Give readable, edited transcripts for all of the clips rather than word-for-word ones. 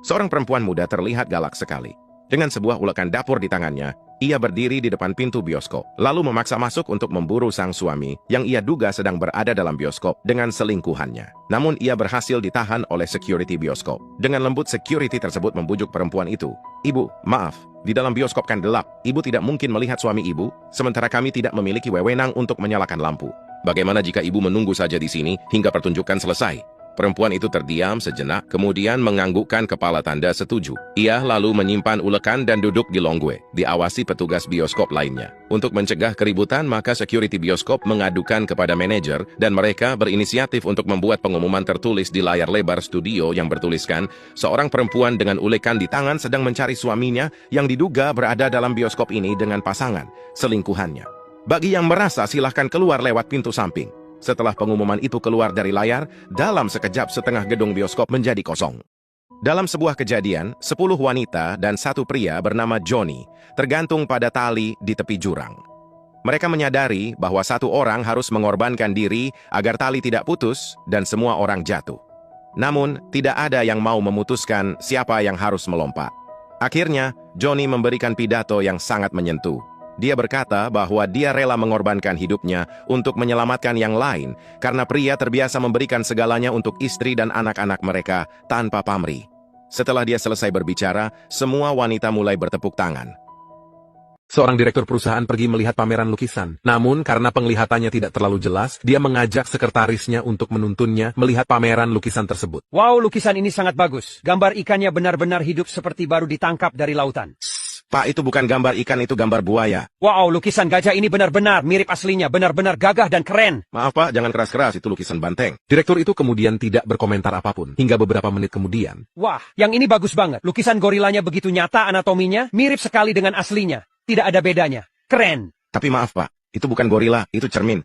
Seorang perempuan muda terlihat galak sekali. Dengan sebuah ulekan dapur di tangannya, ia berdiri di depan pintu bioskop, lalu memaksa masuk untuk memburu sang suami yang ia duga sedang berada dalam bioskop dengan selingkuhannya. Namun ia berhasil ditahan oleh security bioskop. Dengan lembut security tersebut membujuk perempuan itu. "Ibu, maaf, di dalam bioskop kan gelap. Ibu tidak mungkin melihat suami ibu, sementara kami tidak memiliki wewenang untuk menyalakan lampu. Bagaimana jika ibu menunggu saja di sini hingga pertunjukan selesai?" Perempuan itu terdiam sejenak, kemudian menganggukkan kepala tanda setuju. Ia lalu menyimpan ulekan dan duduk di longwe, diawasi petugas bioskop lainnya. Untuk mencegah keributan, maka security bioskop mengadukan kepada manajer, dan mereka berinisiatif untuk membuat pengumuman tertulis di layar lebar studio yang bertuliskan, seorang perempuan dengan ulekan di tangan sedang mencari suaminya yang diduga berada dalam bioskop ini dengan pasangan selingkuhannya. Bagi yang merasa, silahkan keluar lewat pintu samping. Setelah pengumuman itu keluar dari layar, dalam sekejap setengah gedung bioskop menjadi kosong. Dalam sebuah kejadian, 10 wanita dan 1 pria bernama Johnny tergantung pada tali di tepi jurang. Mereka menyadari bahwa satu orang harus mengorbankan diri agar tali tidak putus dan semua orang jatuh. Namun, tidak ada yang mau memutuskan siapa yang harus melompat. Akhirnya, Johnny memberikan pidato yang sangat menyentuh. Dia berkata bahwa dia rela mengorbankan hidupnya untuk menyelamatkan yang lain karena pria terbiasa memberikan segalanya untuk istri dan anak-anak mereka tanpa pamrih. Setelah dia selesai berbicara, semua wanita mulai bertepuk tangan. Seorang direktur perusahaan pergi melihat pameran lukisan. Namun karena penglihatannya tidak terlalu jelas, dia mengajak sekretarisnya untuk menuntunnya melihat pameran lukisan tersebut. Wow, lukisan ini sangat bagus. Gambar ikannya benar-benar hidup seperti baru ditangkap dari lautan. Pak, itu bukan gambar ikan, itu gambar buaya. Wow, lukisan gajah ini benar-benar mirip aslinya, benar-benar gagah dan keren. Maaf Pak, jangan keras-keras, itu lukisan banteng. Direktur itu kemudian tidak berkomentar apapun, hingga beberapa menit kemudian. Wah, yang ini bagus banget. Lukisan gorilanya begitu nyata anatominya, mirip sekali dengan aslinya. Tidak ada bedanya. Keren. Tapi maaf Pak, itu bukan gorila, itu cermin.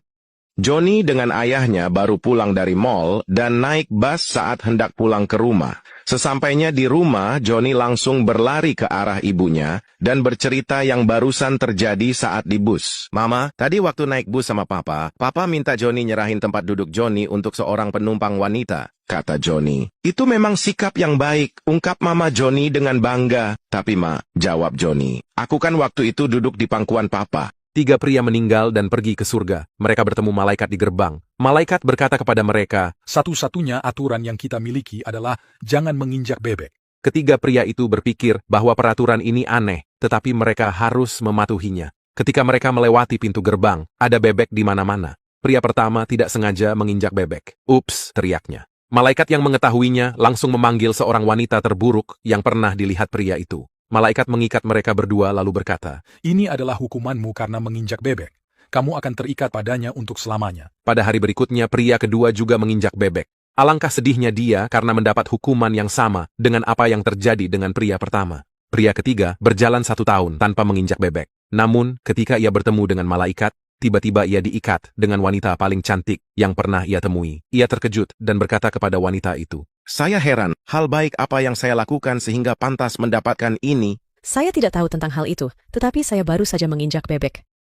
Johnny dengan ayahnya baru pulang dari mall dan naik bus saat hendak pulang ke rumah. Sesampainya di rumah, Johnny langsung berlari ke arah ibunya dan bercerita yang barusan terjadi saat di bus. "Mama, tadi waktu naik bus sama Papa minta Johnny nyerahin tempat duduk Johnny untuk seorang penumpang wanita," kata Johnny. "Itu memang sikap yang baik," ungkap Mama Johnny dengan bangga. "Tapi Ma," jawab Johnny, "aku kan waktu itu duduk di pangkuan Papa." 3 pria meninggal dan pergi ke surga. Mereka bertemu malaikat di gerbang. Malaikat berkata kepada mereka, "Satu-satunya aturan yang kita miliki adalah jangan menginjak bebek." Ketiga pria itu berpikir bahwa peraturan ini aneh, tetapi mereka harus mematuhinya. Ketika mereka melewati pintu gerbang, ada bebek di mana-mana. Pria pertama tidak sengaja menginjak bebek. "Ups," teriaknya. Malaikat yang mengetahuinya langsung memanggil seorang wanita terburuk yang pernah dilihat pria itu. Malaikat mengikat mereka berdua lalu berkata, "Ini adalah hukumanmu karena menginjak bebek. Kamu akan terikat padanya untuk selamanya." Pada hari berikutnya pria kedua juga menginjak bebek. Alangkah sedihnya dia karena mendapat hukuman yang sama dengan apa yang terjadi dengan pria pertama. Pria ketiga berjalan 1 tahun tanpa menginjak bebek. Namun ketika ia bertemu dengan malaikat, tiba-tiba ia diikat dengan wanita paling cantik yang pernah ia temui. Ia terkejut dan berkata kepada wanita itu, "Saya heran, hal baik apa yang saya lakukan sehingga pantas mendapatkan ini?" Saya tidak tahu tentang hal itu, tetapi saya baru saja menginjak bebek.